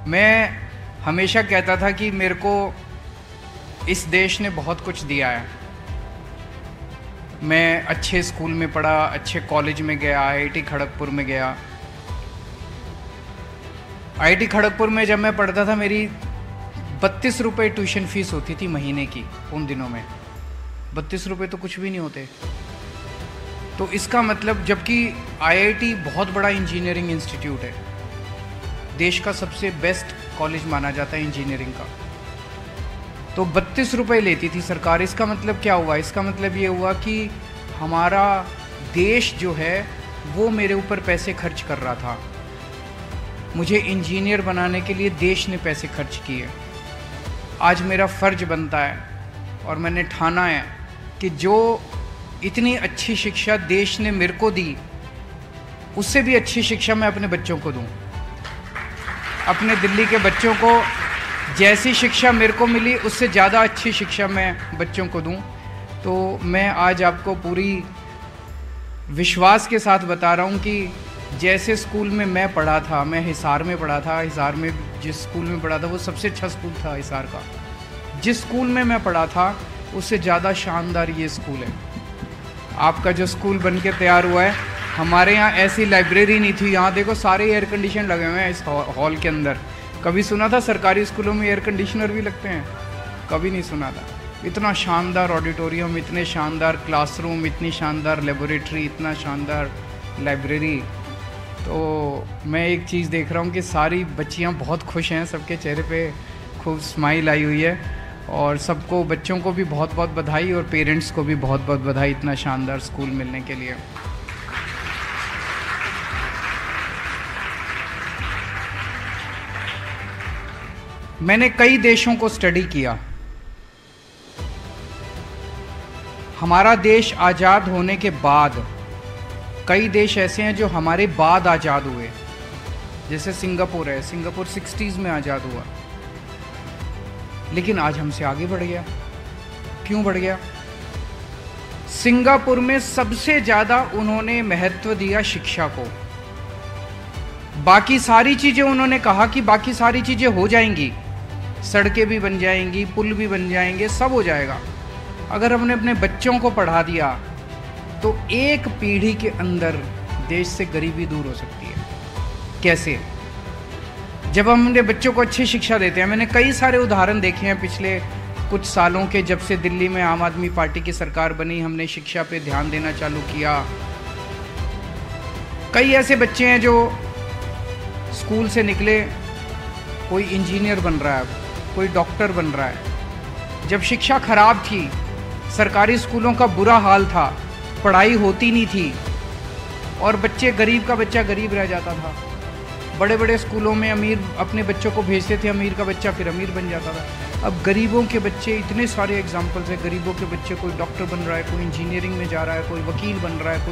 मैं हमेशा कहता था कि मेरे को इस देश ने बहुत कुछ दिया है। मैं अच्छे स्कूल में पढ़ा, अच्छे कॉलेज में गया, आईआईटी खड़गपुर में गया। आईआईटी खड़गपुर में जब मैं पढ़ता था मेरी 32 रुपये ट्यूशन फीस होती थी महीने की। उन दिनों में 32 रुपये तो कुछ भी नहीं होते। तो इसका मतलब, जबकि आईआईटी बहुत बड़ा इंजीनियरिंग इंस्टीट्यूट है, देश का सबसे बेस्ट कॉलेज माना जाता है इंजीनियरिंग का, तो 32 रुपये लेती थी सरकार। इसका मतलब क्या हुआ? इसका मतलब ये हुआ कि हमारा देश जो है वो मेरे ऊपर पैसे खर्च कर रहा था। मुझे इंजीनियर बनाने के लिए देश ने पैसे खर्च किए। आज मेरा फ़र्ज बनता है और मैंने ठाना है कि जो इतनी अच्छी शिक्षा देश ने मेरे को दी, उससे भी अच्छी शिक्षा मैं अपने बच्चों को दूं। अपने दिल्ली के बच्चों को जैसी शिक्षा मेरे को मिली, उससे ज़्यादा अच्छी शिक्षा मैं बच्चों को दूं। तो मैं आज आपको पूरी विश्वास के साथ बता रहा हूं कि जैसे स्कूल में मैं पढ़ा था, मैं हिसार में पढ़ा था, हिसार में जिस स्कूल में पढ़ा था वो सबसे अच्छा स्कूल था हिसार का। जिस स्कूल में मैं पढ़ा था उससे ज़्यादा शानदार ये स्कूल है। आपका जो स्कूल बन के तैयार हुआ है, हमारे यहाँ ऐसी लाइब्रेरी नहीं थी। यहाँ देखो सारे एयर कंडीशन लगे हुए हैं इस हॉल के अंदर। कभी सुना था सरकारी स्कूलों में एयर कंडीशनर भी लगते हैं? कभी नहीं सुना था। इतना शानदार ऑडिटोरियम, इतने शानदार क्लासरूम, इतनी शानदार लेबोरेटरी, इतना शानदार लाइब्रेरी। तो मैं एक चीज़ देख रहा हूँ कि सारी बच्चियाँ बहुत खुश हैं, सबके चेहरे पे खूब स्माइल आई हुई है। और सबको, बच्चों को भी बहुत बहुत बधाई और पेरेंट्स को भी बहुत बहुत बधाई इतना शानदार स्कूल मिलने के लिए। मैंने कई देशों को स्टडी किया। हमारा देश आज़ाद होने के बाद कई देश ऐसे हैं जो हमारे बाद आज़ाद हुए। जैसे सिंगापुर है, सिंगापुर 60s में आज़ाद हुआ, लेकिन आज हमसे आगे बढ़ गया। क्यों बढ़ गया? सिंगापुर में सबसे ज़्यादा उन्होंने महत्व दिया शिक्षा को। बाकी सारी चीज़ें, उन्होंने कहा कि बाकी सारी चीज़ें हो जाएंगी, सड़कें भी बन जाएंगी, पुल भी बन जाएंगे, सब हो जाएगा। अगर हमने अपने बच्चों को पढ़ा दिया तो एक पीढ़ी के अंदर देश से गरीबी दूर हो सकती है। कैसे? जब हम अपने बच्चों को अच्छी शिक्षा देते हैं। मैंने कई सारे उदाहरण देखे हैं पिछले कुछ सालों के। जब से दिल्ली में आम आदमी पार्टी की सरकार बनी, हमने शिक्षा पे ध्यान देना चालू किया। कई ऐसे बच्चे हैं जो स्कूल से निकले, कोई इंजीनियर बन रहा है, कोई डॉक्टर बन रहा है। जब शिक्षा खराब थी, सरकारी स्कूलों का बुरा हाल था, पढ़ाई होती नहीं थी और बच्चे, गरीब का बच्चा गरीब रह जाता था। बड़े बड़े स्कूलों में अमीर अपने बच्चों को भेजते थे, अमीर का बच्चा फिर अमीर बन जाता था। अब गरीबों के बच्चे, इतने सारे एग्जाम्पल्स हैं। गरीबों के बच्चे, कोई डॉक्टर बन रहा है, कोई इंजीनियरिंग में जा रहा है, कोई वकील बन रहा है, कोई